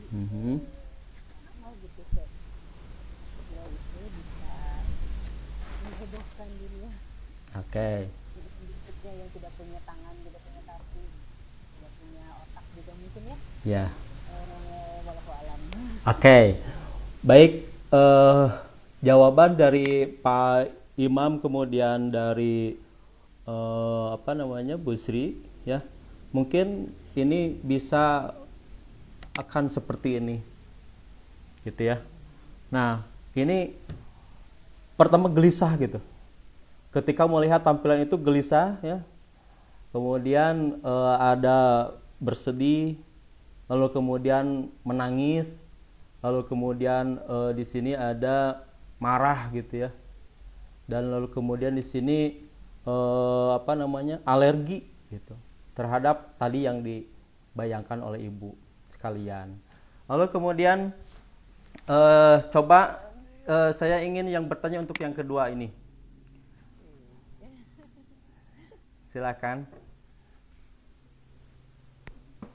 Mhm. mau gitu supaya itu bisa menghebohkan dunia Oke. berikutnya yang tidak punya tangan, tidak punya kaki, tidak punya otak juga mungkin ya. Ya. Walau alam. Oke. Baik, jawaban dari Pak Imam kemudian dari apa namanya Bu Sri ya. Mungkin ini bisa akan seperti ini gitu ya. Nah, ini pertama gelisah gitu. Ketika melihat tampilan itu gelisah ya. Kemudian ada bersedih, lalu kemudian menangis, lalu kemudian di sini ada marah gitu ya. Dan lalu kemudian di sini apa namanya? Alergi gitu terhadap tadi yang dibayangkan oleh ibu sekalian. Lalu kemudian coba saya ingin yang bertanya untuk yang kedua ini. Silakan.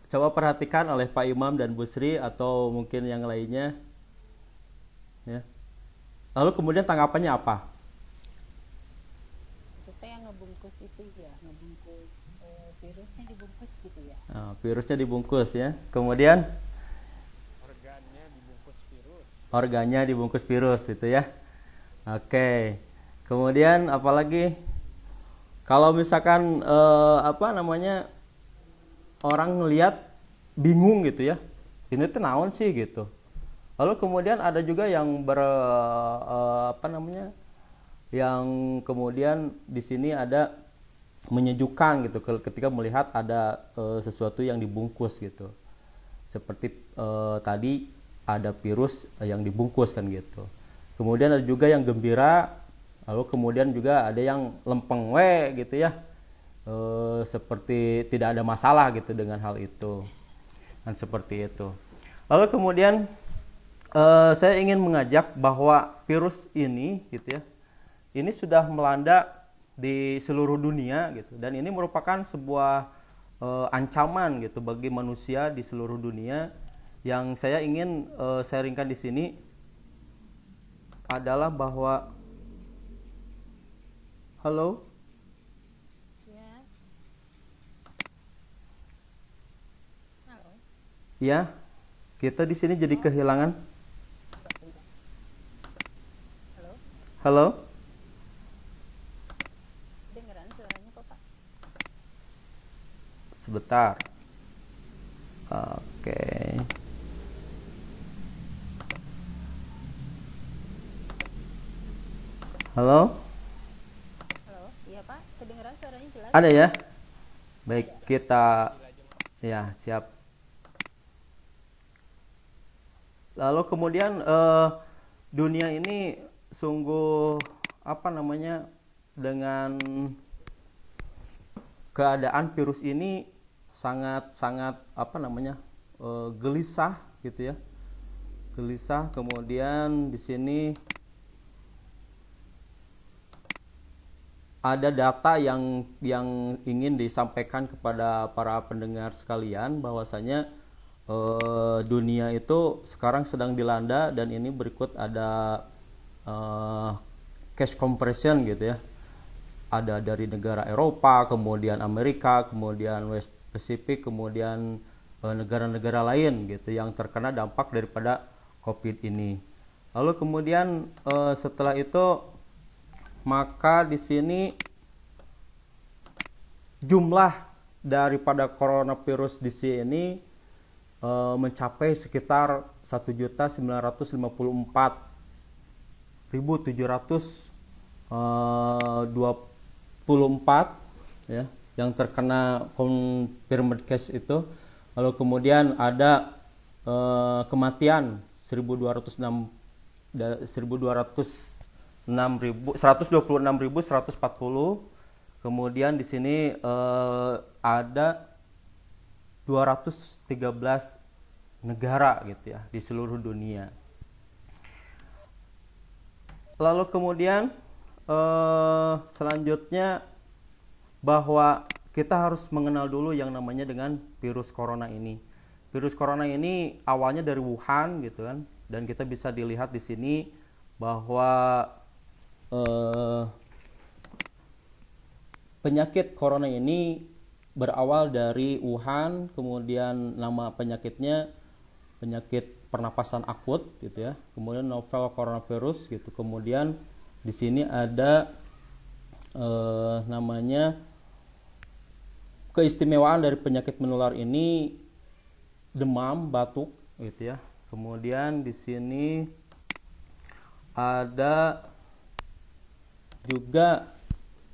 Coba perhatikan oleh Pak Imam dan Bu Sri atau mungkin yang lainnya. Ya. Lalu kemudian tanggapannya apa? Kita yang ngebungkus itu ya, ngebungkus virusnya dibungkus gitu ya. Nah, virusnya dibungkus ya. Kemudian organnya dibungkus virus gitu ya. Oke. Kemudian apalagi kalau misalkan apa namanya orang ngelihat bingung gitu ya. Ini tuh naon sih gitu. Lalu kemudian ada juga yang apa namanya yang kemudian di sini ada menyejukkan gitu ketika melihat ada sesuatu yang dibungkus gitu. Seperti tadi ada virus yang dibungkus kan gitu. Kemudian ada juga yang gembira, lalu kemudian juga ada yang lempeng gitu ya. Seperti tidak ada masalah gitu dengan hal itu. Dan seperti itu. Lalu kemudian saya ingin mengajak bahwa virus ini gitu ya. Ini sudah melanda di seluruh dunia gitu dan ini merupakan sebuah ancaman gitu bagi manusia di seluruh dunia. Yang saya ingin sharingkan di sini adalah bahwa halo Ya, halo. ya kita di sini jadi Oh, kehilangan enggak sudah. Halo, halo dengeran suaranya kok Pak? sebentar. Oke. Halo, Halo, iya Pak, kedengeran suaranya jelas? ada ya? Baik, Ada. kita ya siap. Lalu kemudian dunia ini sungguh apa namanya dengan keadaan virus ini sangat apa namanya gelisah gitu ya, gelisah. Kemudian di sini ada data yang ingin disampaikan kepada para pendengar sekalian bahwasanya dunia itu sekarang sedang dilanda dan ini berikut ada eh, cash compression gitu ya. Ada dari negara Eropa, kemudian Amerika, kemudian West Pacific, kemudian negara-negara lain gitu yang terkena dampak daripada COVID ini. Lalu kemudian setelah itu maka di sini jumlah daripada coronavirus di sini mencapai sekitar 1.994.724 ya yang terkena confirmed case itu. Lalu kemudian ada kematian 1.206 126.140. Kemudian di sini ada 213 negara gitu ya di seluruh dunia. Lalu kemudian selanjutnya bahwa kita harus mengenal dulu yang namanya dengan virus corona ini. virus corona ini awalnya dari Wuhan gitu kan, dan kita bisa dilihat di sini bahwa penyakit corona ini berawal dari Wuhan, kemudian nama penyakitnya penyakit pernapasan akut gitu ya, kemudian novel coronavirus gitu, kemudian di sini ada namanya keistimewaan dari penyakit menular ini demam, batuk gitu ya. Kemudian di sini ada juga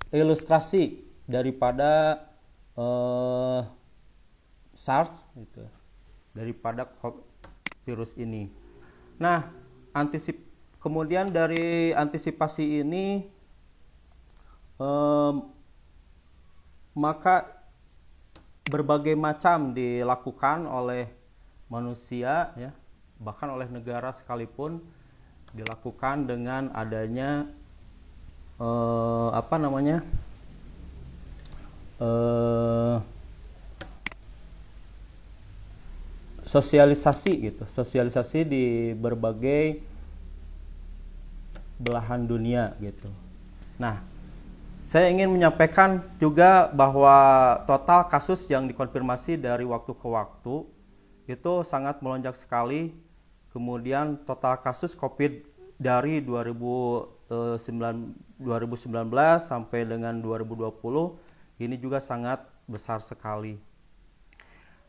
ilustrasi daripada SARS gitu, daripada virus ini. Nah, kemudian dari antisipasi ini maka berbagai macam dilakukan oleh manusia ya, bahkan oleh negara sekalipun, dilakukan dengan adanya sosialisasi di berbagai belahan dunia gitu. Nah, saya ingin menyampaikan juga bahwa total kasus yang dikonfirmasi dari waktu ke waktu itu sangat melonjak sekali. Kemudian total kasus COVID dari 2019 sampai dengan 2020 ini juga sangat besar sekali.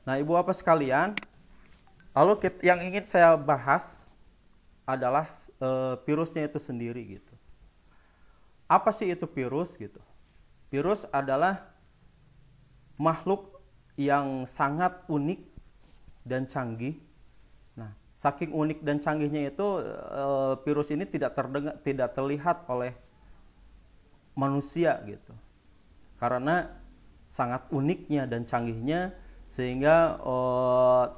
Nah, Ibu Bapak sekalian, lalu yang ingin saya bahas adalah virusnya itu sendiri gitu. Apa sih itu virus gitu? Virus adalah makhluk yang sangat unik dan canggih. Nah, saking unik dan canggihnya itu virus ini tidak terlihat oleh manusia gitu. Karena sangat uniknya dan canggihnya sehingga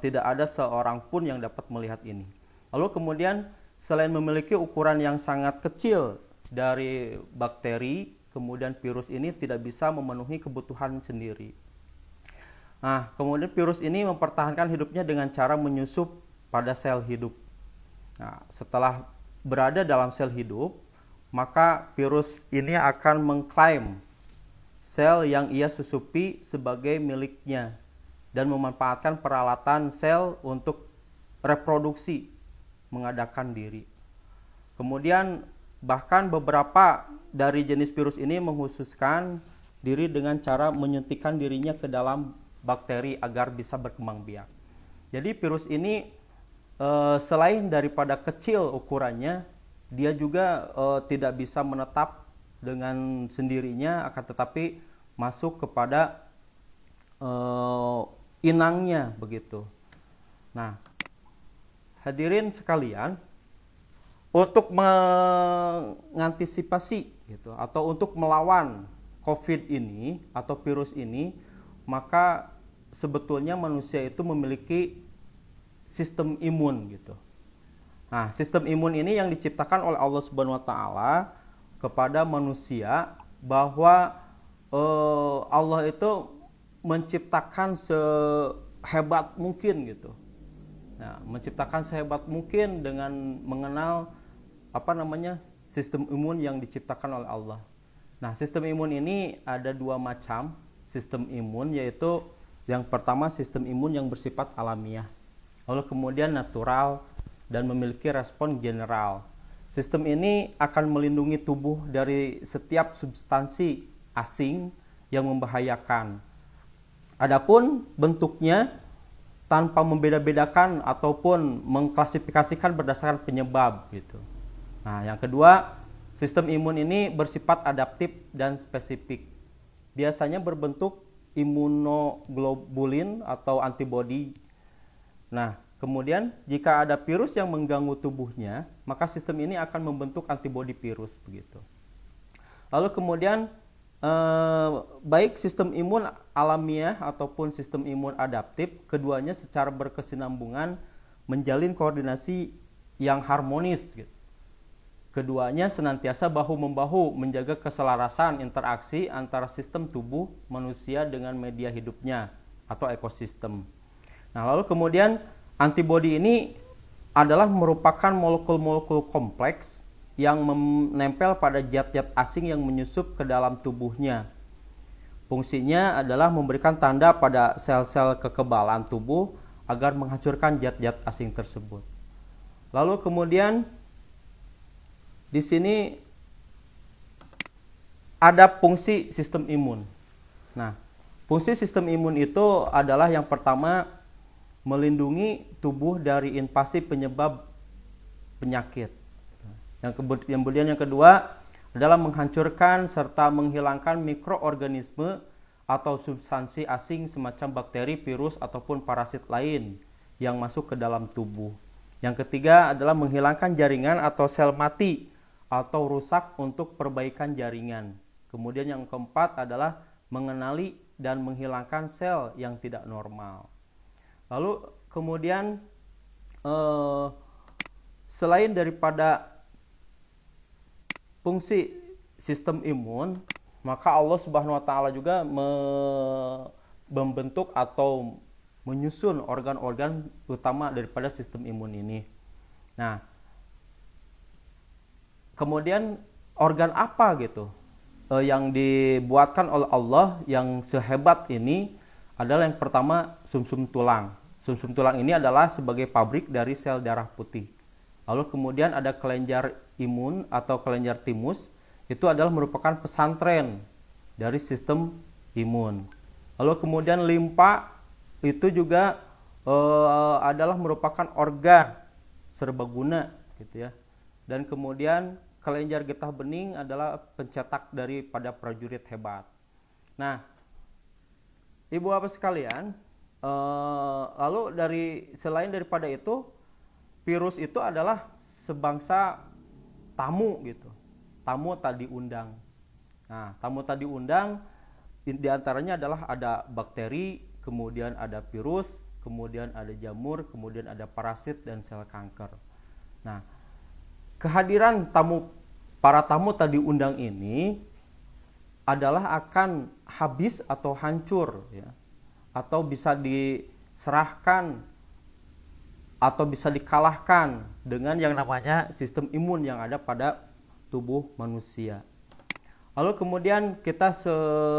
tidak ada seorang pun yang dapat melihat ini. Lalu kemudian selain memiliki ukuran yang sangat kecil dari bakteri, kemudian virus ini tidak bisa memenuhi kebutuhan sendiri. Nah, kemudian virus ini mempertahankan hidupnya dengan cara menyusup pada sel hidup. Nah, setelah berada dalam sel hidup, maka virus ini akan mengklaim sel yang ia susupi sebagai miliknya dan memanfaatkan peralatan sel untuk reproduksi, mengadakan diri. Kemudian bahkan beberapa dari jenis virus ini menghususkan diri dengan cara menyuntikkan dirinya ke dalam bakteri agar bisa berkembang biak. Jadi virus ini selain daripada kecil ukurannya, dia juga tidak bisa menetap dengan sendirinya, akan tetapi masuk kepada inangnya begitu. Nah, hadirin sekalian, untuk mengantisipasi gitu atau untuk melawan COVID ini atau virus ini, maka sebetulnya manusia itu memiliki sistem imun gitu. Nah, sistem imun ini yang diciptakan oleh Allah Subhanahu wa taala kepada manusia, bahwa Allah itu menciptakan sehebat mungkin gitu. Nah, menciptakan sehebat mungkin dengan mengenal sistem imun yang diciptakan oleh Allah. Nah, sistem imun ini ada dua macam sistem imun, yaitu yang pertama sistem imun yang bersifat alamiah, lalu kemudian natural dan memiliki respon general. Sistem ini akan melindungi tubuh dari setiap substansi asing yang membahayakan. Adapun bentuknya tanpa membeda-bedakan ataupun mengklasifikasikan berdasarkan penyebab gitu. Nah, yang kedua, sistem imun ini bersifat adaptif dan spesifik. Biasanya berbentuk imunoglobulin atau antibodi. Nah, kemudian jika ada virus yang mengganggu tubuhnya, maka sistem ini akan membentuk antibodi virus begitu. Lalu kemudian baik sistem imun alamiah ataupun sistem imun adaptif, keduanya secara berkesinambungan menjalin koordinasi yang harmonis gitu. Keduanya senantiasa bahu-membahu menjaga keselarasan interaksi antara sistem tubuh manusia dengan media hidupnya atau ekosistem. Nah, lalu kemudian antibodi ini adalah merupakan molekul-molekul kompleks yang menempel pada zat-zat asing yang menyusup ke dalam tubuhnya. Fungsinya adalah memberikan tanda pada sel-sel kekebalan tubuh agar menghancurkan zat-zat asing tersebut. Lalu kemudian di sini ada fungsi sistem imun. Nah, fungsi sistem imun itu adalah yang pertama melindungi tubuh dari invasi penyebab penyakit. Kemudian yang kedua adalah menghancurkan serta menghilangkan mikroorganisme atau substansi asing semacam bakteri, virus ataupun parasit lain yang masuk ke dalam tubuh. Yang ketiga adalah menghilangkan jaringan atau sel mati atau rusak untuk perbaikan jaringan. Kemudian yang keempat adalah mengenali dan menghilangkan sel yang tidak normal. Lalu kemudian selain daripada fungsi sistem imun, maka Allah Subhanahu wa taala juga membentuk atau menyusun organ-organ utama daripada sistem imun ini. Nah, kemudian organ apa gitu yang dibuatkan oleh Allah yang sehebat ini adalah yang pertama sumsum tulang. Sumsum tulang ini adalah sebagai pabrik dari sel darah putih. Lalu kemudian ada kelenjar imun atau kelenjar timus, itu adalah merupakan pesantren dari sistem imun. Lalu kemudian limpa itu juga adalah merupakan organ serbaguna gitu ya. Dan kemudian kelenjar getah bening adalah pencetak daripada prajurit hebat. Nah, Ibu Bapak sekalian, lalu selain daripada itu, virus itu adalah sebangsa tamu gitu. Tamu tak diundang. Nah, tamu tak diundang diantaranya adalah ada bakteri, kemudian ada virus, kemudian ada jamur, kemudian ada parasit dan sel kanker. Nah, kehadiran para tamu tak diundang ini adalah akan habis atau hancur ya. Atau bisa diserahkan atau bisa dikalahkan dengan yang namanya sistem imun yang ada pada tubuh manusia. Lalu kemudian kita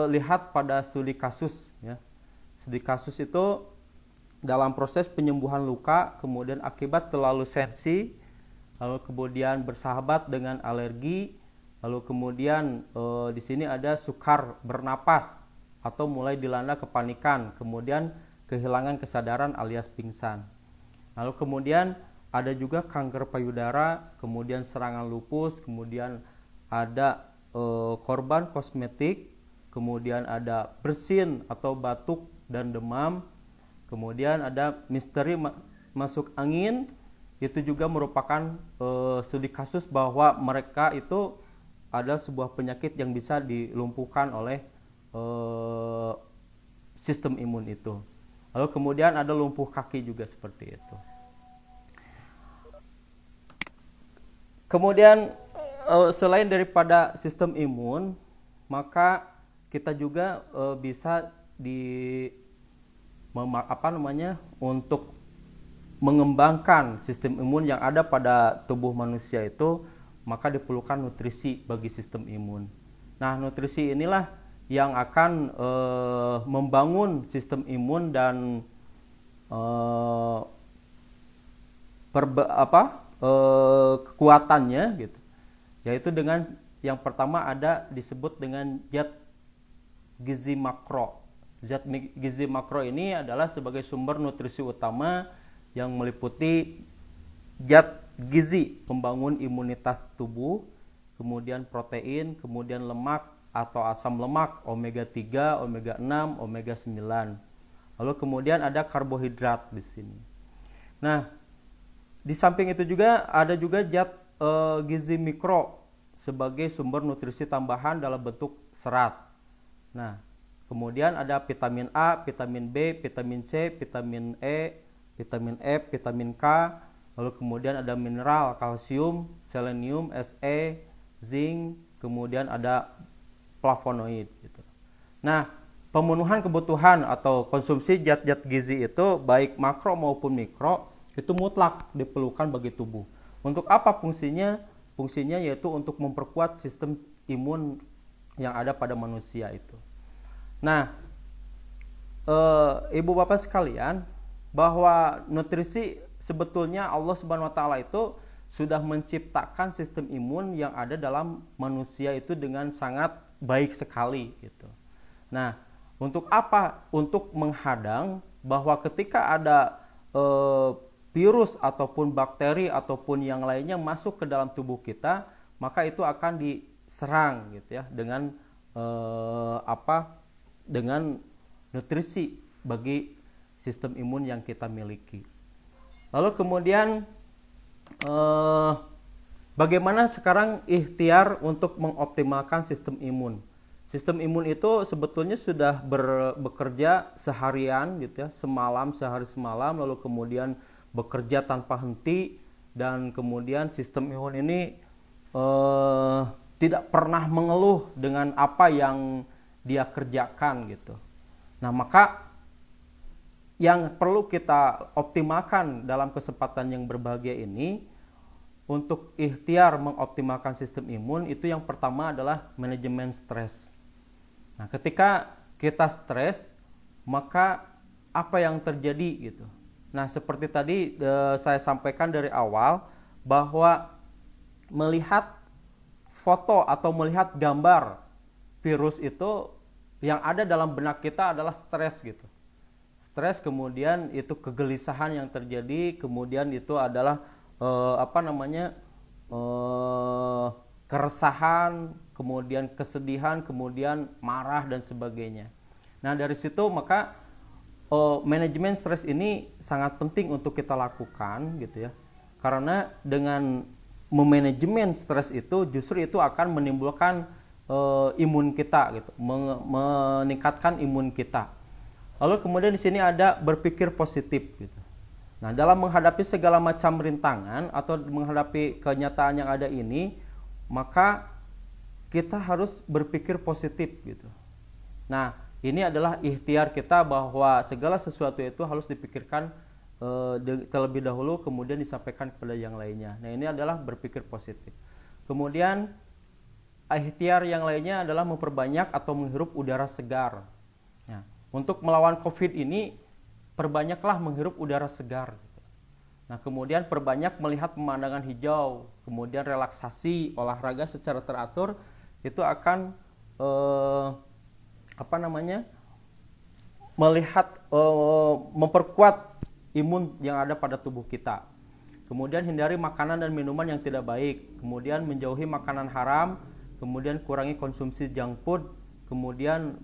lihat pada studi kasus ya. Studi kasus itu dalam proses penyembuhan luka, kemudian akibat terlalu sensi, lalu kemudian bersahabat dengan alergi, lalu kemudian di sini ada sukar bernapas atau mulai dilanda kepanikan, kemudian kehilangan kesadaran alias pingsan. Lalu kemudian ada juga kanker payudara, kemudian serangan lupus, kemudian ada korban kosmetik, kemudian ada bersin atau batuk dan demam, kemudian ada misteri masuk angin. Itu juga merupakan studi kasus bahwa mereka itu ada sebuah penyakit yang bisa dilumpuhkan oleh sistem imun itu. Lalu kemudian ada lumpuh kaki juga seperti itu. Kemudian selain daripada sistem imun, maka kita juga bisa untuk mengembangkan sistem imun yang ada pada tubuh manusia itu, maka diperlukan nutrisi bagi sistem imun. Nah, nutrisi inilah yang akan membangun sistem imun dan kekuatannya gitu. Yaitu dengan yang pertama ada disebut dengan zat gizi makro. Zat gizi makro ini adalah sebagai sumber nutrisi utama yang meliputi zat gizi pembangun imunitas tubuh, kemudian protein, kemudian lemak atau asam lemak omega 3, omega 6, omega 9. Lalu kemudian ada karbohidrat di sini. Nah, di samping itu juga ada juga zat gizi mikro sebagai sumber nutrisi tambahan dalam bentuk serat. Nah, kemudian ada vitamin A, vitamin B, vitamin C, vitamin E, vitamin F, vitamin K. Lalu kemudian ada mineral, kalsium, selenium, Se, zinc, kemudian ada flavonoid gitu. Nah, pemenuhan kebutuhan atau konsumsi zat-zat gizi itu baik makro maupun mikro itu mutlak diperlukan bagi tubuh. Untuk apa fungsinya? Fungsinya yaitu untuk memperkuat sistem imun yang ada pada manusia itu. Nah, ibu bapak sekalian, bahwa nutrisi sebetulnya Allah Subhanahu wa taala itu sudah menciptakan sistem imun yang ada dalam manusia itu dengan sangat baik sekali gitu. Nah, untuk apa? Untuk menghadang bahwa ketika ada virus ataupun bakteri ataupun yang lainnya masuk ke dalam tubuh kita, maka itu akan diserang gitu ya dengan dengan nutrisi bagi sistem imun yang kita miliki. Lalu kemudian bagaimana sekarang ikhtiar untuk mengoptimalkan sistem imun? Sistem imun itu sebetulnya sudah bekerja seharian gitu ya, sehari semalam, lalu kemudian bekerja tanpa henti, dan kemudian sistem imun ini tidak pernah mengeluh dengan apa yang dia kerjakan gitu. Nah, maka yang perlu kita optimalkan dalam kesempatan yang berbahagia ini untuk ikhtiar mengoptimalkan sistem imun itu yang pertama adalah manajemen stres. Nah, ketika kita stres, maka apa yang terjadi gitu. Nah, seperti tadi saya sampaikan dari awal bahwa melihat foto atau melihat gambar virus itu yang ada dalam benak kita adalah stres gitu. Stres, kemudian itu kegelisahan yang terjadi, kemudian itu adalah keresahan, kemudian kesedihan, kemudian marah dan sebagainya. Nah, dari situ maka manajemen stres ini sangat penting untuk kita lakukan gitu ya. Karena dengan memanajemen stres itu justru itu akan menimbulkan imun kita gitu, meningkatkan imun kita. Lalu kemudian di sini ada berpikir positif gitu. Nah, dalam menghadapi segala macam rintangan atau menghadapi kenyataan yang ada ini, maka kita harus berpikir positif gitu. Nah, ini adalah ikhtiar kita bahwa segala sesuatu itu harus dipikirkan terlebih dahulu, kemudian disampaikan kepada yang lainnya. Nah, ini adalah berpikir positif. Kemudian ikhtiar yang lainnya adalah memperbanyak atau menghirup udara segar. Nah, untuk melawan COVID ini, perbanyaklah menghirup udara segar. Nah, kemudian perbanyak melihat pemandangan hijau, kemudian relaksasi, olahraga secara teratur, itu akan memperkuat imun yang ada pada tubuh kita. Kemudian hindari makanan dan minuman yang tidak baik, kemudian menjauhi makanan haram, kemudian kurangi konsumsi junk food, kemudian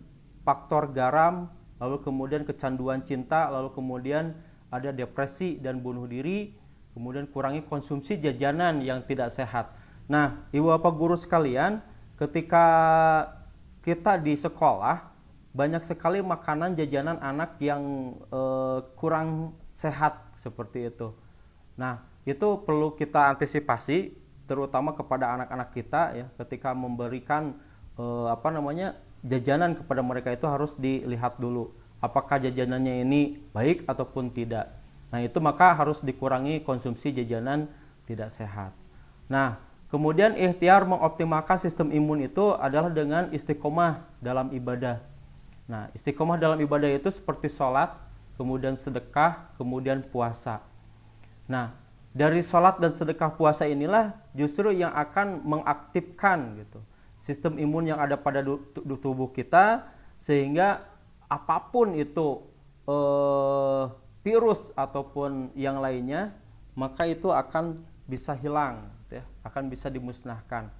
faktor garam, lalu kemudian kecanduan cinta, lalu kemudian ada depresi dan bunuh diri, kemudian kurangi konsumsi jajanan yang tidak sehat. Nah, ibu bapak guru sekalian, ketika kita di sekolah, banyak sekali makanan jajanan anak yang kurang sehat seperti itu. Nah, itu perlu kita antisipasi, terutama kepada anak-anak kita ya, ketika memberikan jajanan kepada mereka itu harus dilihat dulu apakah jajanannya ini baik ataupun tidak. Nah, itu maka harus dikurangi konsumsi jajanan tidak sehat. Nah, kemudian ikhtiar mengoptimalkan sistem imun itu adalah dengan istiqomah dalam ibadah. Nah, istiqomah dalam ibadah itu seperti sholat, kemudian sedekah, kemudian puasa. Nah, dari sholat dan sedekah puasa inilah justru yang akan mengaktifkan gitu sistem imun yang ada pada tubuh kita, sehingga apapun itu virus ataupun yang lainnya, maka itu akan bisa hilang gitu ya, akan bisa dimusnahkan.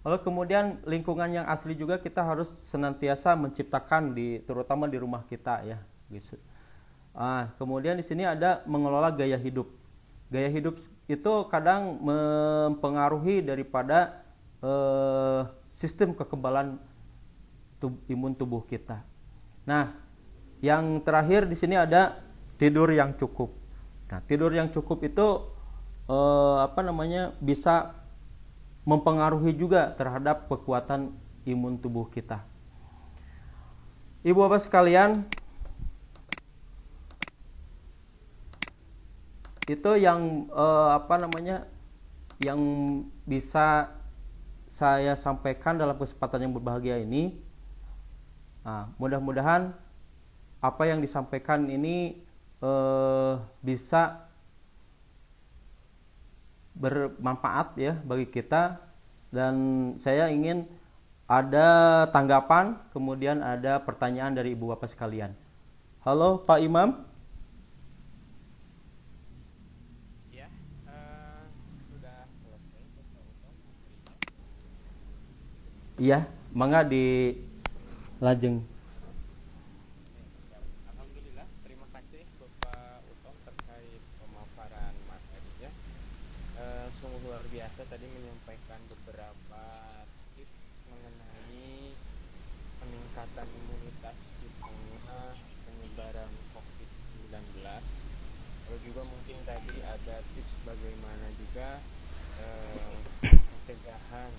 Lalu kemudian lingkungan yang asli juga kita harus senantiasa menciptakan terutama di rumah kita ya gitu. Kemudian di sini ada mengelola gaya hidup. Gaya hidup itu kadang mempengaruhi daripada sistem kekebalan imun tubuh kita. Nah, yang terakhir di sini ada tidur yang cukup. Nah, tidur yang cukup itu bisa mempengaruhi juga terhadap kekuatan imun tubuh kita. Ibu bapak sekalian, itu yang yang bisa saya sampaikan dalam kesempatan yang berbahagia ini. Nah, mudah-mudahan apa yang disampaikan ini bisa bermanfaat ya bagi kita, dan saya ingin ada tanggapan, kemudian ada pertanyaan dari ibu bapak sekalian. Halo Pak Imam. Ya, sudah selesai. Iya, mangga di lajeng. Alhamdulillah, terima kasih Bapak Utom terkait pemaparan materinya. Sungguh luar biasa tadi menyampaikan beberapa tips mengenai peningkatan imunitas di tengah penyebaran COVID-19. Lalu juga mungkin tadi ada tips bagaimana juga pencegahan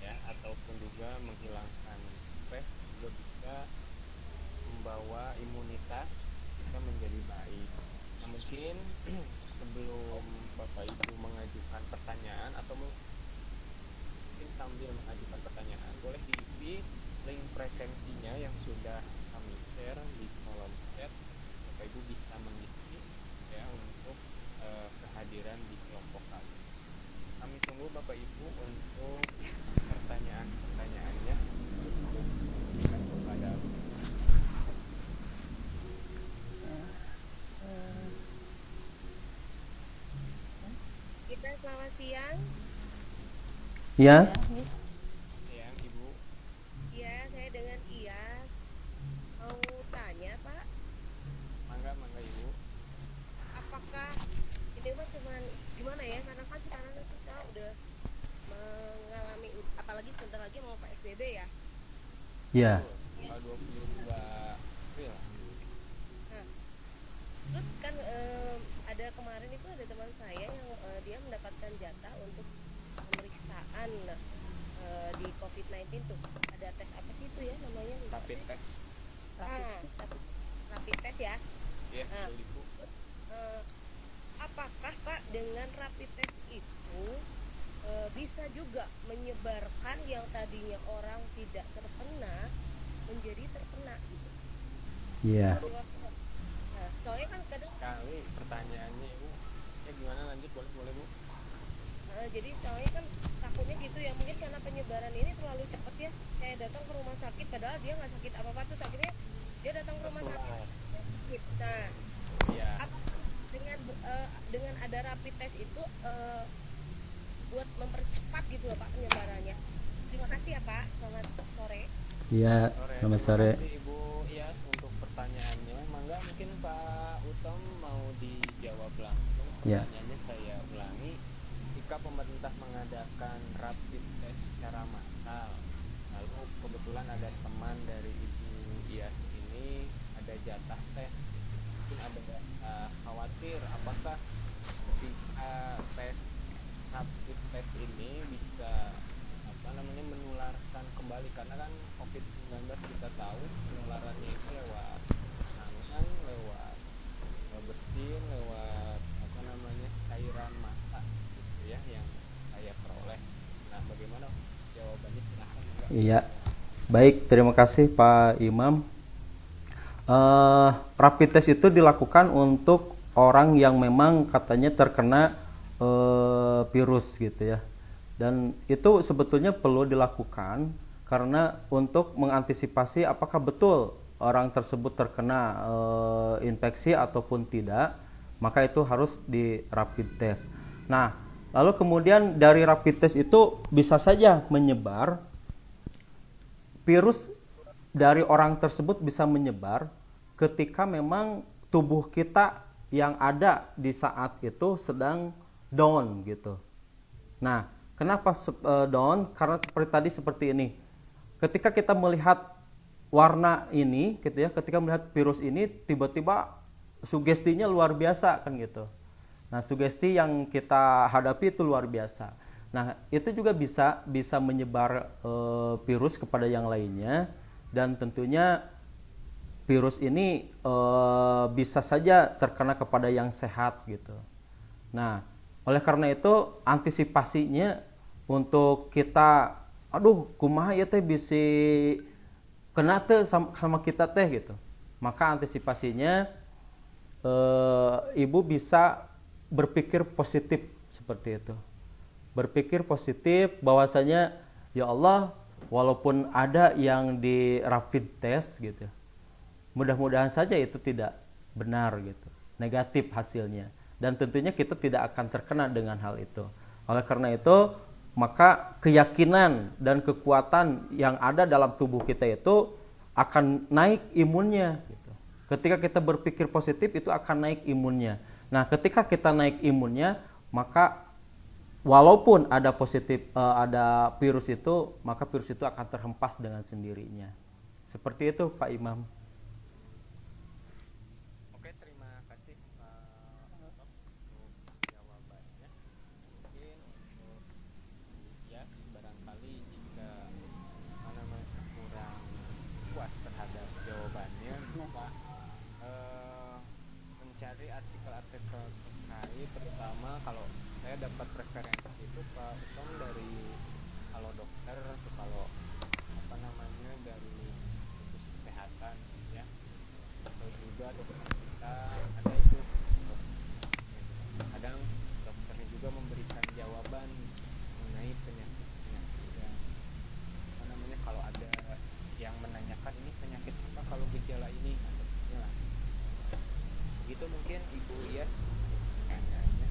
ya, ataupun juga menghilangkan stres juga bisa membawa imunitas kita menjadi baik. Nah, mungkin sebelum Bapak Ibu mengajukan pertanyaan atau mungkin sambil mengajukan pertanyaan, boleh diisi link frekuensinya yang sudah kami share di kolom chat. Bapak Ibu bisa mengisi ya untuk kehadiran di kelompok kami. Kami tunggu Bapak Ibu untuk pertanyaan-pertanyaannya. Kepada Kita selamat siang. Ya. siang Ibu. Ya, saya dengan Iyas. Mau tanya, Pak, Mangga Ibu. apakah ini mah cuman gimana ya? Karena kan sekarang kita udah mengalami, apalagi sebentar lagi mau PSBB ya. Ya. Tanggal 22 April. Nah, terus kan ada kemarin itu ada teman saya yang dia mendapatkan jatah untuk pemeriksaan di COVID-19 tuh. Ada tes apa sih itu ya namanya? Lupa Rapid saya. test. Rapid test ya. Ya, Nah. betul Ibu. Apakah Pak dengan rapid test itu bisa juga menyebarkan yang tadinya orang tidak terkena menjadi terkena gitu? Iya. Nah, soalnya kan kadang Kali pertanyaannya Ibu. Ya gimana, lanjut, boleh Bu. jadi soalnya kan takutnya gitu ya, mungkin karena penyebaran ini terlalu cepat ya, kayak datang ke rumah sakit padahal dia nggak sakit apa-apa, terus akhirnya dia datang ke rumah sakit. Nah, Ya, apa dengan ada rapid test itu buat mempercepat gitu loh Pak penyebarannya. Terima kasih ya Pak, selamat sore. Iya, selamat sore. Terima kasih Ibu ya untuk pertanyaannya. Mangga mungkin Pak Utom mau dijawab langsung. Ya. Pertanyaannya saya ulangi. Jika pemerintah mengadakan rapid test secara massal, lalu kebetulan ada teman dari Ibu Iyas ini ada jatah tes, mungkin ada khawatir apakah ketika tes rapid test ini bisa menularkan kembali, karena kan COVID-19 kita tahu penularannya itu lewat nangan, lewat bersin, lewat cairan mata gitu ya yang saya peroleh. Nah, bagaimana jawabannya, silahkan. Iya. Baik, terima kasih Pak Imam. Rapid test itu dilakukan untuk orang yang memang katanya terkena virus gitu ya. Dan itu sebetulnya perlu dilakukan karena untuk mengantisipasi apakah betul orang tersebut terkena infeksi ataupun tidak, maka itu harus di rapid test. Nah, lalu kemudian dari rapid test itu bisa saja menyebar, virus dari orang tersebut bisa menyebar ketika memang tubuh kita yang ada di saat itu sedang down gitu. Nah, kenapa down? Karena seperti ini. Ketika kita melihat warna ini gitu ya, ketika melihat virus ini tiba-tiba sugestinya luar biasa kan gitu. Nah, sugesti yang kita hadapi itu luar biasa. Nah, itu juga bisa menyebar virus kepada yang lainnya, dan tentunya virus ini bisa saja terkena kepada yang sehat gitu. Nah, oleh karena itu antisipasinya untuk kita, aduh kumaha ya teh bisa kena teh sama kita teh gitu. Maka antisipasinya ibu bisa berpikir positif seperti itu. Berpikir positif bahwasanya ya Allah, walaupun ada yang di rapid test gitu, mudah-mudahan saja itu tidak benar gitu, negatif hasilnya, dan tentunya kita tidak akan terkena dengan hal itu. Oleh karena itu, maka keyakinan dan kekuatan yang ada dalam tubuh kita itu akan naik imunnya gitu. Ketika kita berpikir positif, itu akan naik imunnya. Nah, ketika kita naik imunnya, maka walaupun ada ada virus itu, maka virus itu akan terhempas dengan sendirinya. Seperti itu Pak Imam. Oke, terima kasih Pak untuk jawabannya. Mungkin untuk ya barangkali jika kurang puas terhadap jawabannya, bisa mencari artikel-artikel terkait, terutama kalau saya dapat referensi itu Pak Utom dari Halo Dokter atau kalau dari situs kesehatan ya, atau juga dokter kita ada itu, kadang dokternya juga memberikan jawaban mengenai penyakit-penyakit yang kalau ada yang menanyakan ini penyakit apa kalau gejala ini atau lah begitu. Mungkin Ibu Iyas kayaknya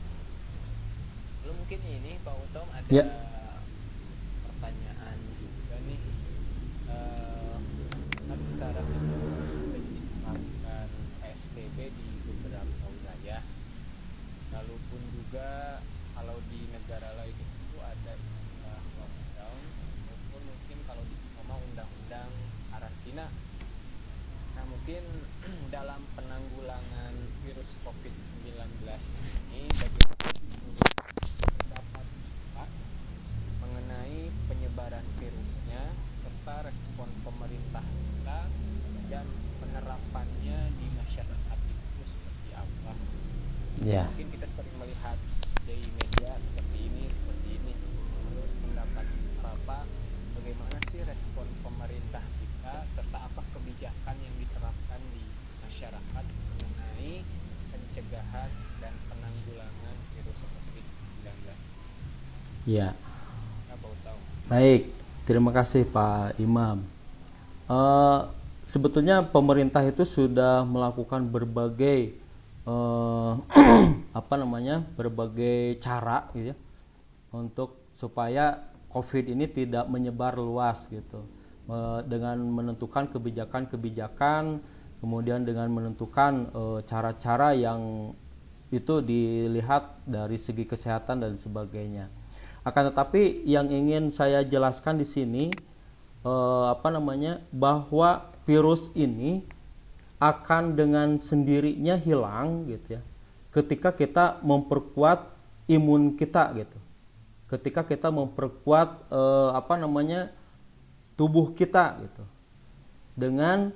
lalu mungkin ini Pak Utom ada pertanyaan juga nih. Kan sekarang itu sudah diterapkan PSBB di beberapa wilayah, lalu pun juga kalau di negara lain itu ada istilah lockdown, maupun mungkin kalau di Soma undang-undang karantina. Nah, mungkin dalam penanggulangan virus COVID-19 ini bagaimana pendapat Pak mengenai penyebaran virusnya serta respon pemerintah kita dan penerapannya di masyarakat itu seperti apa? Ya. Mungkin kita sering melihat di media seperti ini. Menurut pendapat Bapak, bagaimana sih respon pemerintah kita serta apa kebijakan yang diterapkan di masyarakat mengenai pencegahan dan penanggulangan virus COVID-19? Ya. Apa tahu? Baik, terima kasih Pak Imam. Sebetulnya pemerintah itu sudah melakukan berbagai berbagai cara gitu ya, untuk supaya COVID ini tidak menyebar luas gitu, dengan menentukan kebijakan-kebijakan, kemudian dengan menentukan cara-cara yang itu dilihat dari segi kesehatan dan sebagainya. Akan tetapi yang ingin saya jelaskan di sini bahwa virus ini akan dengan sendirinya hilang gitu ya, ketika kita memperkuat imun kita gitu. Ketika kita memperkuat tubuh kita gitu, dengan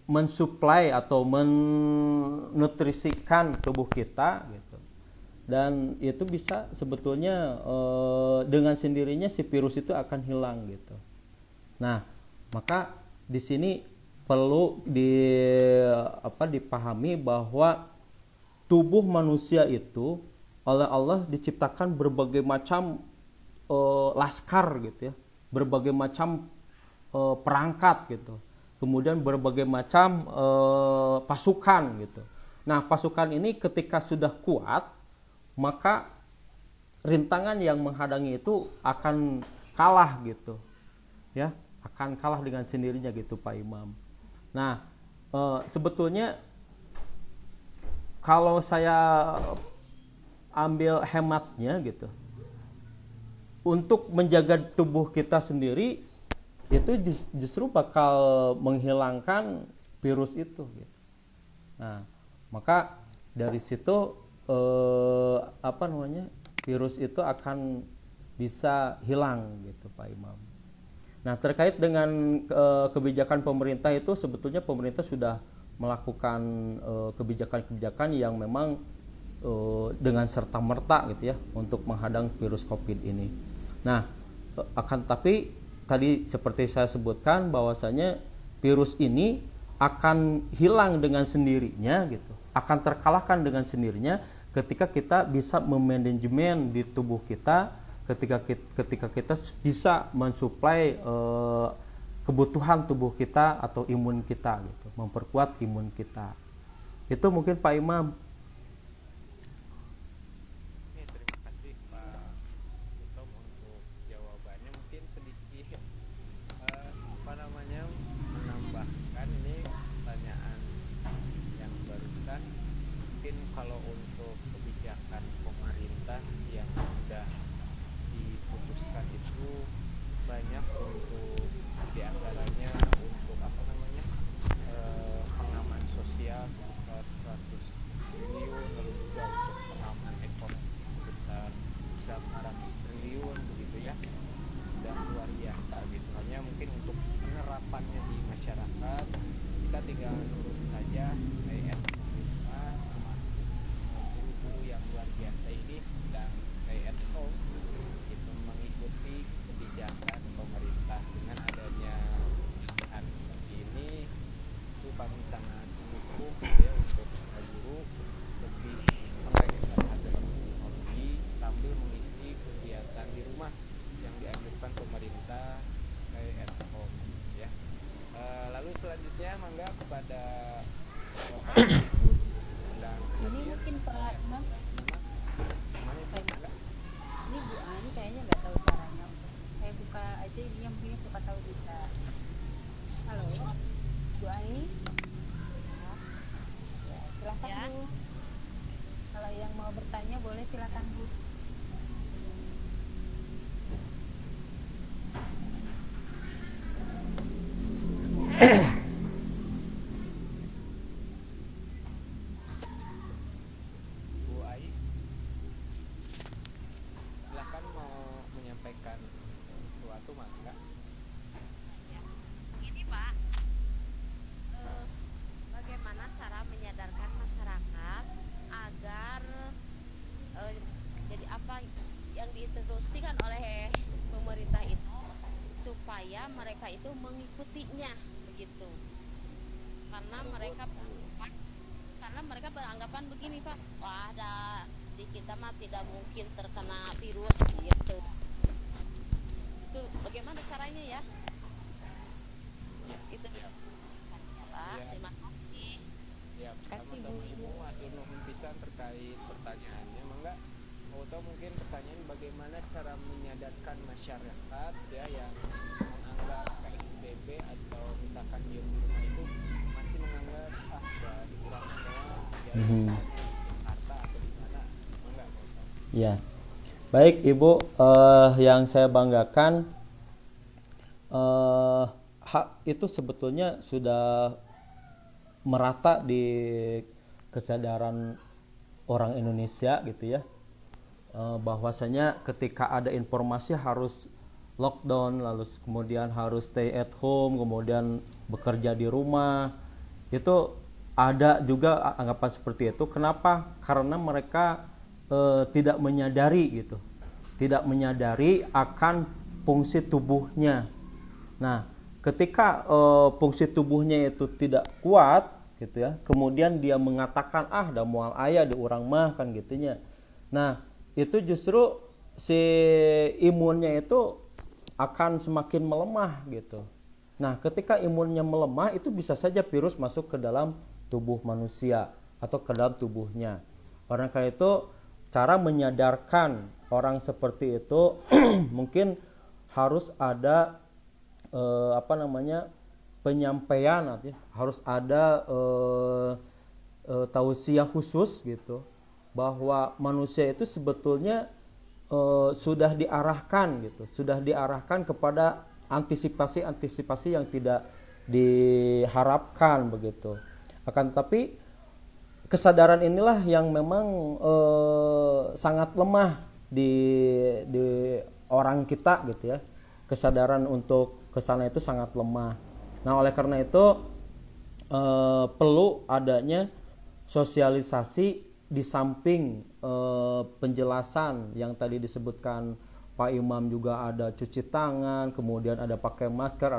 mensuplai atau menutrisikan tubuh kita gitu. Dan itu bisa sebetulnya dengan sendirinya si virus itu akan hilang gitu. Nah, maka di sini perlu dipahami bahwa tubuh manusia itu oleh Allah diciptakan berbagai macam laskar gitu ya, berbagai macam perangkat gitu, kemudian berbagai macam pasukan gitu. Nah, pasukan ini ketika sudah kuat, maka rintangan yang menghadangi itu akan kalah gitu ya, akan kalah dengan sendirinya gitu Pak Imam. Nah, sebetulnya kalau saya ambil hematnya gitu, untuk menjaga tubuh kita sendiri itu justru bakal menghilangkan virus itu gitu. Nah, maka dari situ virus itu akan bisa hilang gitu Pak Imam. Nah, terkait dengan kebijakan pemerintah itu sebetulnya pemerintah sudah melakukan kebijakan-kebijakan yang memang dengan serta-merta gitu ya untuk menghadang virus COVID ini. Nah, akan tapi tadi seperti saya sebutkan bahwasanya virus ini akan hilang dengan sendirinya gitu, akan terkalahkan dengan sendirinya ketika kita bisa memanajemen di tubuh kita, ketika kita bisa mensuplai kebutuhan tubuh kita atau imun kita gitu, memperkuat imun kita. Itu mungkin Pak Imam. Terima kasih Pak Utom untuk jawabannya. Mungkin sedikit menambahkan ini pertanyaan yang barusan. Mungkin kalau untuk kebijakan pemerintah yang sudah diputuskan itu banyak untuk diantaranya untuk pengaman sosial sebesar 100 triliun, lalu juga untuk pengaman ekonomi sebesar 900 triliun begitu ya. Sudah luar biasa gitu. Hanya mungkin untuk penerapannya di masyarakat kita tinggal nurut saja kayak pemerintah sama guru-guru yang luar biasa ini sedang stay at home gitu, mengikuti kebijakan pemerintah. Dengan adanya kebijakan seperti ini itu kami sangat mendukung ya untuk para guru lebih melek terhadap teknologi sambil mengisi kegiatan di rumah yang dianjurkan pemerintah stay at home ya. Lalu selanjutnya mangga kepada Bapak dan Ini mungkin Pak Imam, mana itu mangga? ini Bu Ani kayaknya nggak tahu caranya. Saya buka aja ini yang punya siapa tahu bisa. Halo, Bu Ani. Ya, silakan Ya. Bu. Kalau yang mau bertanya boleh silakan Bu. Bu Ai, silakan mau menyampaikan sesuatu mangga. Gini Pak, bagaimana cara menyadarkan masyarakat agar jadi apa yang diintroduksikan oleh pemerintah itu supaya mereka itu mengikutinya begitu. Karena mereka beranggapan begini Pak, wah di kita mah tidak mungkin terkena virus gitu. Itu bagaimana caranya ya? Itu Pak, Ya. terima kasih. Ya, Kasih, sama-sama Bu. Ibu hatur nuhun pisan terkait pertanyaannya. Mangga atau mungkin pertanyaan bagaimana cara menyadarkan masyarakat ya yang menganggap PSBB atau misalkan diam di rumah itu masih menganggap udah dikurangin doang ya Mhm. Jakarta atau di mana. Mangga Pak Utom. Ya, baik Ibu, yang saya banggakan hak itu sebetulnya sudah merata di kesadaran orang Indonesia gitu ya, bahwasanya ketika ada informasi harus lockdown, lalu kemudian harus stay at home, kemudian bekerja di rumah, itu ada juga anggapan seperti itu. Kenapa? Karena mereka tidak menyadari gitu, tidak menyadari akan fungsi tubuhnya. Nah, ketika fungsi tubuhnya itu tidak kuat gitu ya, kemudian dia mengatakan dah moal aya di urang mah kan gitunya. Nah, itu justru si imunnya itu akan semakin melemah gitu. Nah, ketika imunnya melemah itu bisa saja virus masuk ke dalam tubuh manusia atau ke dalam tubuhnya. Oleh karena itu, cara menyadarkan orang seperti itu mungkin harus ada penyampaian, harus ada tausiah khusus gitu, bahwa manusia itu sebetulnya sudah diarahkan gitu, sudah diarahkan kepada antisipasi yang tidak diharapkan begitu. Akan tetapi kesadaran inilah yang memang sangat lemah di orang kita gitu ya, kesadaran untuk ke sana itu sangat lemah. Nah, oleh karena itu perlu adanya sosialisasi di samping penjelasan yang tadi disebutkan Pak Imam, juga ada cuci tangan, kemudian ada pakai masker,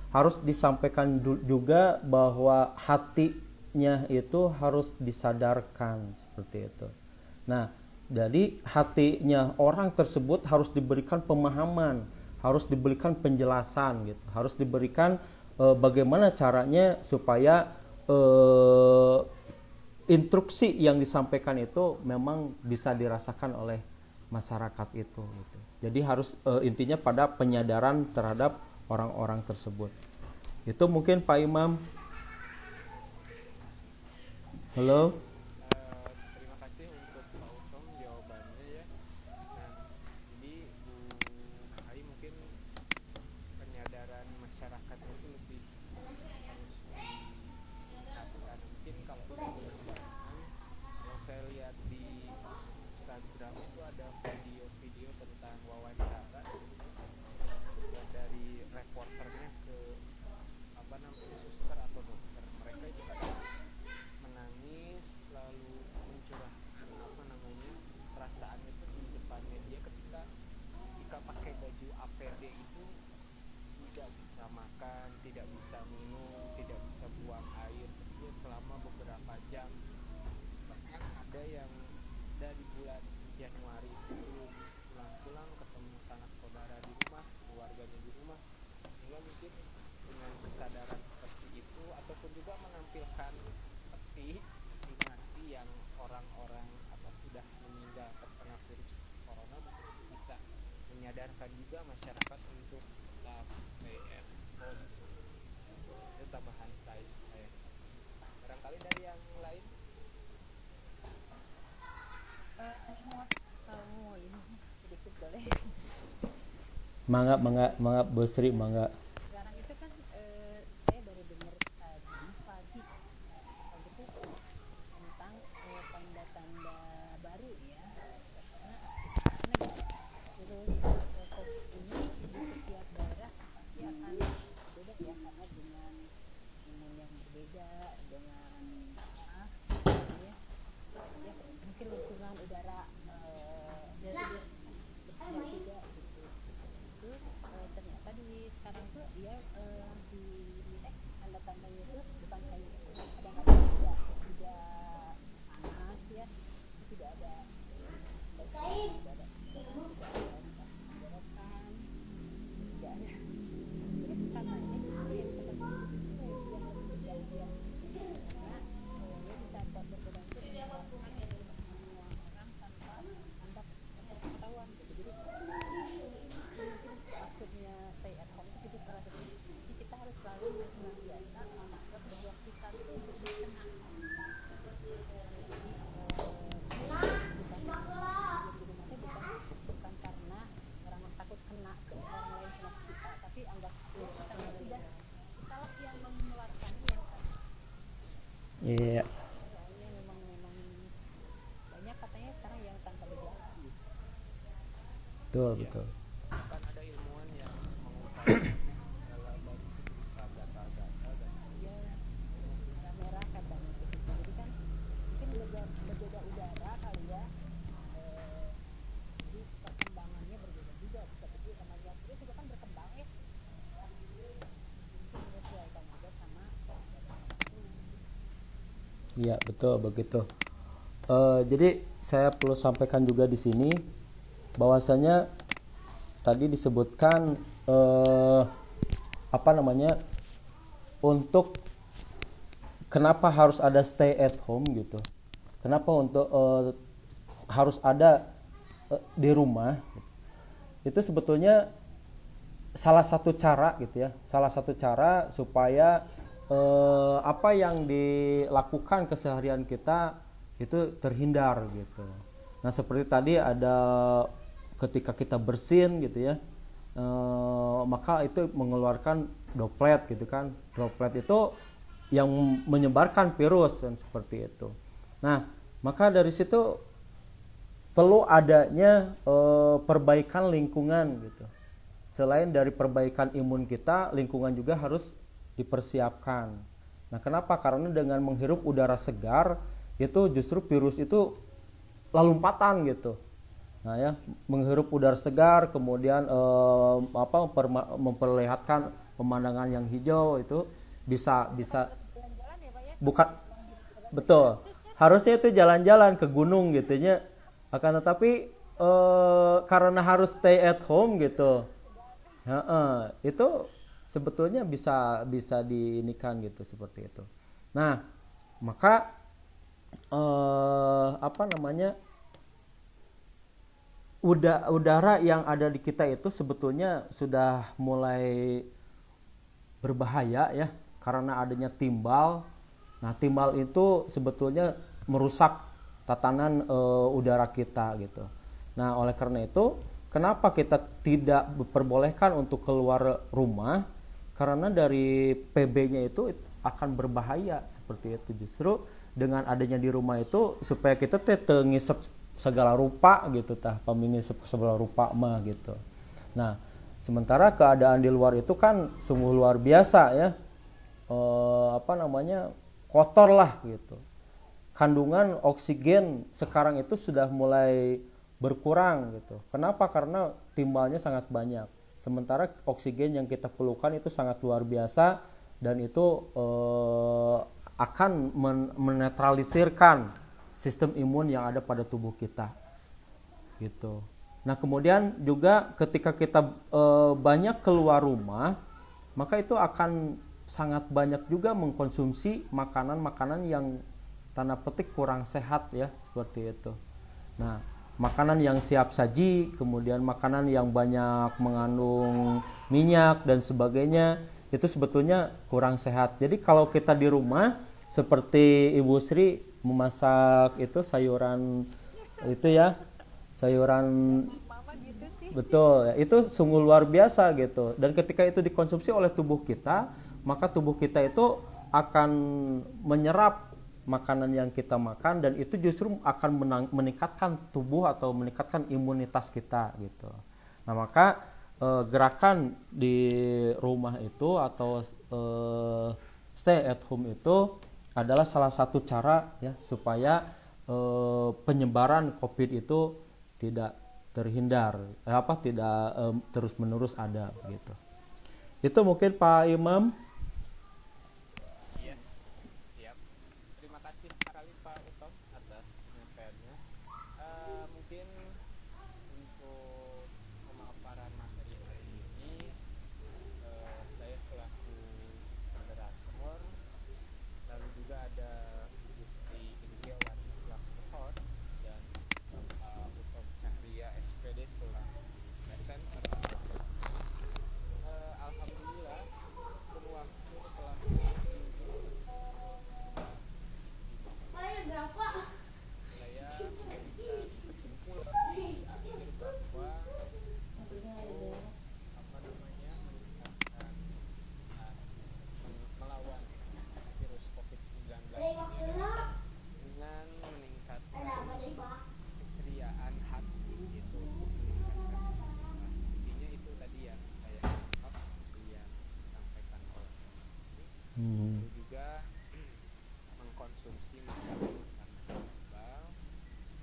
harus disampaikan juga bahwa hatinya itu harus disadarkan seperti itu. Nah, jadi hatinya orang tersebut harus diberikan pemahaman, harus diberikan penjelasan gitu, harus diberikan bagaimana caranya supaya instruksi yang disampaikan itu memang bisa dirasakan oleh masyarakat itu gitu. Jadi harus intinya pada penyadaran terhadap orang-orang tersebut. Itu mungkin Pak Imam. Halo. Terima kasih untuk Pak Usom jawabannya ya. Nah, jadi Bu Ai mungkin penyadaran masyarakat itu lebih harus ditingkatkan. Mungkin kalau saya berpandangan, kalau saya lihat di Instagram itu ada video-video tentang wawancara dari reporternya ke apa namanya suster atau dokter. Mereka itu kadang menangis lalu mencurahkan apa namanya perasaannya itu di depannya dia ketika pakai baju APD itu tidak bisa makan, tidak bisa minum, tidak bisa buang air selama beberapa jam. Bahkan ada yang dari bulan Januari itu pulang-pulang ketemu sanak saudara di rumah, keluarganya di rumah, sehingga mungkin dengan kesadaran seperti itu ataupun juga menampilkan peti yang orang-orang apa sudah meninggal terkena virus corona bisa menyadarkan juga masyarakat untuk stay at home. Itu tambahan saya. Barangkali dari yang lain. Kamu ini sedikit boleh. Mangga Bu Sri, mangga. Sekarang itu kan saya baru dengar tadi pagi itu tentang tanda-tanda baru ya. Karena virus COVID ini di setiap daerah pasti akan beda ya, karena dengan imun yang berbeda, dengan ya mungkin lingkungan udara bersih juga gitu. Itu ternyata di sekarang tuh dia dilihat tanda-tandanya itu bukan kayak kadang-kadang tidak panas ya, tidak ada tenggorokan, tidak ada sulit katanya justru yang seperti itu yang lebih berbahaya karena dia bisa berbentuk menyebabkan semua orang tanpa pengetahuan gitu. Jadi mungkin maksudnya stay at home itu jadi salah satu. Jadi kita harus selalu senantiasa menganggap bahwa kita itu kena. Bukan karena orang takut kena ke orang lain kena ke kita, tapi anggap kita sudah salah yang menularkan yang Iya. soalnya memang banyak katanya sekarang yang tanpa gejala. Betul. Kan ada ilmuwan yang mengungkapkan kalau baru itu berupa gatal-gatal dan Ya merah katanya gitu. Jadi kan mungkin berbeda udara kali ya. Jadi perkembangannya berbeda juga, bisa begitu sama yang virus juga kan berkembang ya. Mungkin menyesuaikan juga sama Iya, betul begitu. Jadi saya perlu sampaikan juga di sini bahwasanya tadi disebutkan apa namanya untuk kenapa harus ada stay at home gitu. Kenapa untuk harus ada di rumah? Itu sebetulnya salah satu cara gitu ya. Salah satu cara supaya apa yang dilakukan keseharian kita itu terhindar gitu. Nah, seperti tadi ada ketika kita bersin gitu ya, maka itu mengeluarkan droplet gitu kan. Droplet itu yang menyebarkan virus dan seperti itu. Nah, maka dari situ perlu adanya perbaikan lingkungan gitu. selain dari perbaikan imun kita, lingkungan juga harus dipersiapkan. Nah, kenapa? Karena dengan menghirup udara segar itu justru virus itu lompatan gitu. Nah ya, menghirup udara segar, kemudian memperlihatkan pemandangan yang hijau itu bisa Jalan-jalan ya Pak ya. bukan betul. Harusnya itu jalan-jalan ke gunung gitunya. Akan tetapi karena harus stay at home gitu. Itu sebetulnya bisa diinikan gitu seperti itu. Nah, maka udara yang ada di kita itu sebetulnya sudah mulai berbahaya ya karena adanya timbal. Nah, timbal itu sebetulnya merusak tatanan udara kita gitu. Nah, oleh karena itu, kenapa kita tidak diperbolehkan untuk keluar rumah? Karena dari PB-nya itu akan berbahaya seperti itu. Justru dengan adanya di rumah itu supaya kita ngisep segala rupa gitu tah, ngisep segala rupa mah gitu. Nah, sementara keadaan di luar itu kan sungguh luar biasa ya. Kotor lah gitu. Kandungan oksigen sekarang itu sudah mulai berkurang gitu. Kenapa? Karena timbalnya sangat banyak. Sementara oksigen yang kita perlukan itu sangat luar biasa dan itu akan menetralisirkan sistem imun yang ada pada tubuh kita. Gitu. Nah, kemudian juga ketika kita banyak keluar rumah, maka itu akan sangat banyak juga mengkonsumsi makanan-makanan yang tanda petik kurang sehat ya, seperti itu. Nah, makanan yang siap saji, kemudian makanan yang banyak mengandung minyak dan sebagainya, itu sebetulnya kurang sehat. Jadi kalau kita di rumah seperti Ibu Sri memasak itu sayuran itu ya, sayuran Mama gitu sih. betul, itu sungguh luar biasa gitu. Dan ketika itu dikonsumsi oleh tubuh kita, maka tubuh kita itu akan menyerap makanan yang kita makan dan itu justru akan meningkatkan tubuh atau meningkatkan imunitas kita gitu. Nah, maka gerakan di rumah itu atau stay at home itu adalah salah satu cara ya supaya penyebaran COVID itu tidak terhindar, tidak terus-menerus ada gitu. Itu mungkin Pak Imam. Terima kasih sekali Pak Utom atas penyampaiannya. Mungkin untuk pemaparan materi hari ini, saya selaku moderator, lalu juga ada Gusti Indriawati selaku host dan Pak Utom Cahria SPD selaku presenter. Alhamdulillah, kurun waktu telah saya bisa kesimpulan di akhir bahwa meningkatkan melawan virus COVID-19 ini dengan meningkatkan keceriaan hati itu meningkatkan intinya itu tadi yang saya anggap yang disampaikan oleh ini lalu juga mengkonsumsi makanan herbal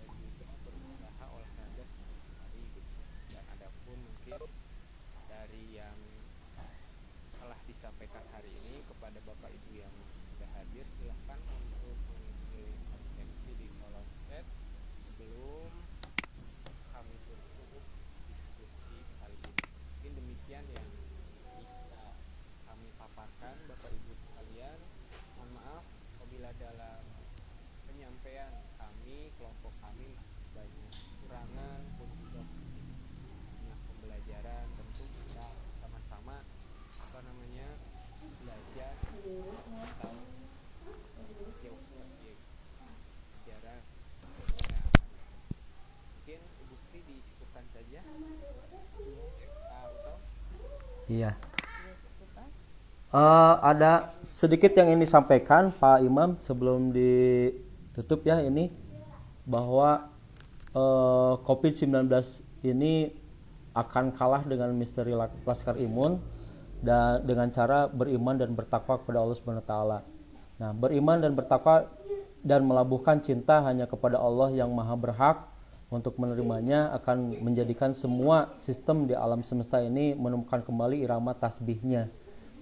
dan juga berusaha olahraga setiap hari gitu. Dan adapun mungkin dari yang telah disampaikan hari ini kepada Bapak Ibu yang sudah hadir, silahkan untuk mengisi absensi di kolom chat sebelum kami tutup diskusi kali ini. Mungkin demikian yang bisa kami paparkan Bapak Ibu sekalian. Mohon maaf apabila dalam penyampaian kami, kelompok kami banyak kekurangan pun juga banyak pembelajaran. Tentu kita sama-sama belajar atau jauh seperti sejarah kesehatan. Mungkin Ibu Sri dicukupkan saja. Pak Uto. Iya. Ada sedikit yang ingin disampaikan Pak Imam sebelum ditutup ya ini, bahwa COVID-19 ini akan kalah dengan misteri laskar imun dan dengan cara beriman dan bertakwa kepada Allah Subhanahu wa taala. Nah, beriman dan bertakwa dan melabuhkan cinta hanya kepada Allah yang Maha berhak untuk menerimanya akan menjadikan semua sistem di alam semesta ini menemukan kembali irama tasbihnya.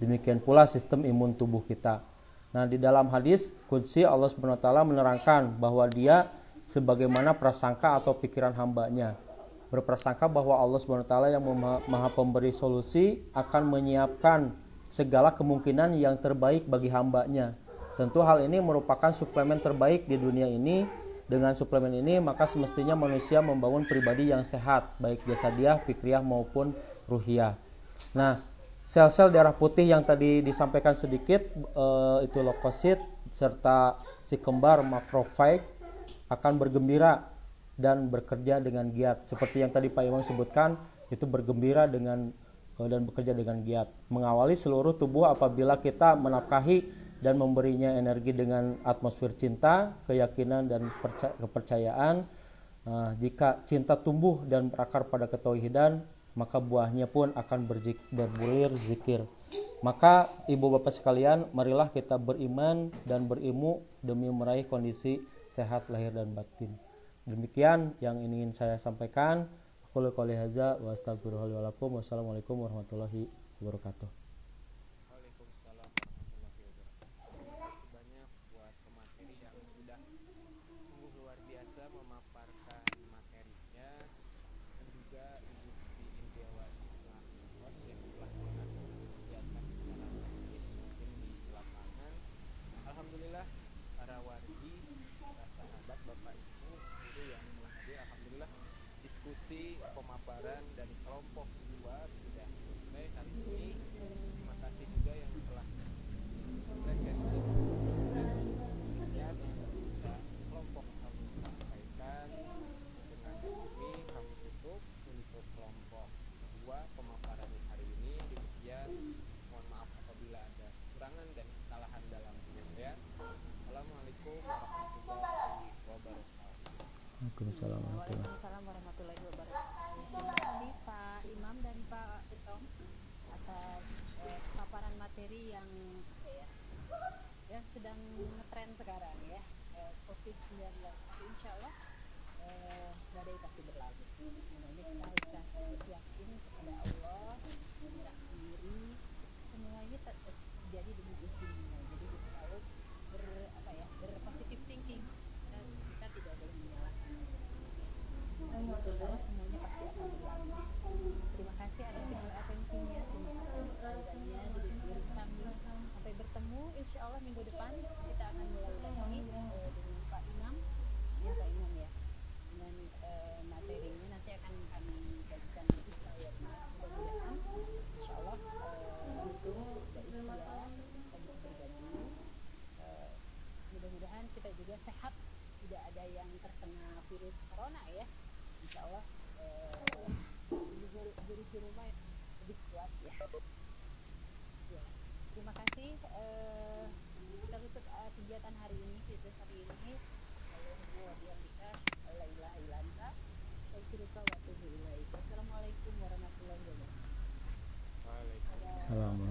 Demikian pula sistem imun tubuh kita. Nah, di dalam hadis qudsi Allah Subhanahu wa taala menerangkan bahwa Dia sebagaimana prasangka atau pikiran hambanya. Berprasangka bahwa Allah Subhanahu wa taala yang Maha pemberi solusi akan menyiapkan segala kemungkinan yang terbaik bagi hambanya. Tentu hal ini merupakan suplemen terbaik di dunia ini. Dengan suplemen ini maka semestinya manusia membangun pribadi yang sehat, baik jasadiah, fikriyah maupun ruhiyah. Nah, sel-sel darah putih yang tadi disampaikan sedikit itu leukosit serta si kembar makrofag akan bergembira dan bekerja dengan giat. Seperti yang tadi Pak Imam sebutkan, itu bergembira dengan dan bekerja dengan giat, mengawali seluruh tubuh apabila kita menafkahi dan memberinya energi dengan atmosfer cinta, keyakinan dan kepercayaan. Jika cinta tumbuh dan berakar pada ketauhidan, maka buahnya pun akan berbulir zikir. Maka ibu bapak sekalian, marilah kita beriman dan berilmu demi meraih kondisi sehat lahir dan batin. Demikian yang ingin saya sampaikan. Qul qouli hadza wa astaghfirullahi wa lakum. Wassalamualaikum warahmatullahi wabarakatuh. Waalaikumsalam warahmatullahi wabarakatuh. Terima kasih banyak buat pemateri yang sudah sungguh luar biasa memaparkan materinya, dan juga Ibu Siti Indiawati selaku host yang telah mengatur kegiatan secara teknis mungkin di lapangan. Alhamdulillah para wargi, para sahabat, Bapak Ibu, guru yang telah hadir, alhamdulillah diskusi pemaparan dari kelompok 2 sudah selesai hari ini. Terima kasih juga yang telah frekuensi dan niat yang bisa kelompok kami sampaikan dengan resmi kami tutup untuk kelompok 2 pemaparan hari ini. Demikian, mohon maaf apabila ada kekurangan dan kesalahan dalam penyampaian. Assalamualaikum warahmatullahi wabarakatuh. Waalaikumsalam warahmatullahi Waalaikumsalam warahmatullahi wabarakatuh. Terima kasih Pak Imam dan Pak Utom atas paparan materi yang yang sedang ngetren sekarang ya, COVID-19. Tapi insya Allah badai pasti berlalu. Makanya kita harus yakin kepada Allah, bergerak diri, semuanya terjadi dengan izinnya. Jadi selalu berpositive thinking. Dan kita tidak boleh menyalahkan. Insya Allah semuanya pasti akan berlalu. Terima kasih atas segala atensinya, terima kasih keluarganya dari diri kami. Sampai bertemu insya Allah minggu depan kita akan mulai lagi dengan Pak Imam ya, dengan materinya nanti akan kami bagikan di slide-nya. Mudah-mudahan insya Allah itu tidak istilah untuk berbagi. Mudah-mudahan kita juga sehat, tidak ada yang terkena virus corona ya. Insya Allah guru di rumah lebih kuat ya. Terima kasih. Kita tutup kegiatan hari ini, virus hari ini. Wassalamualaikum warahmatullahi wabarakatuh. wabarakatuh.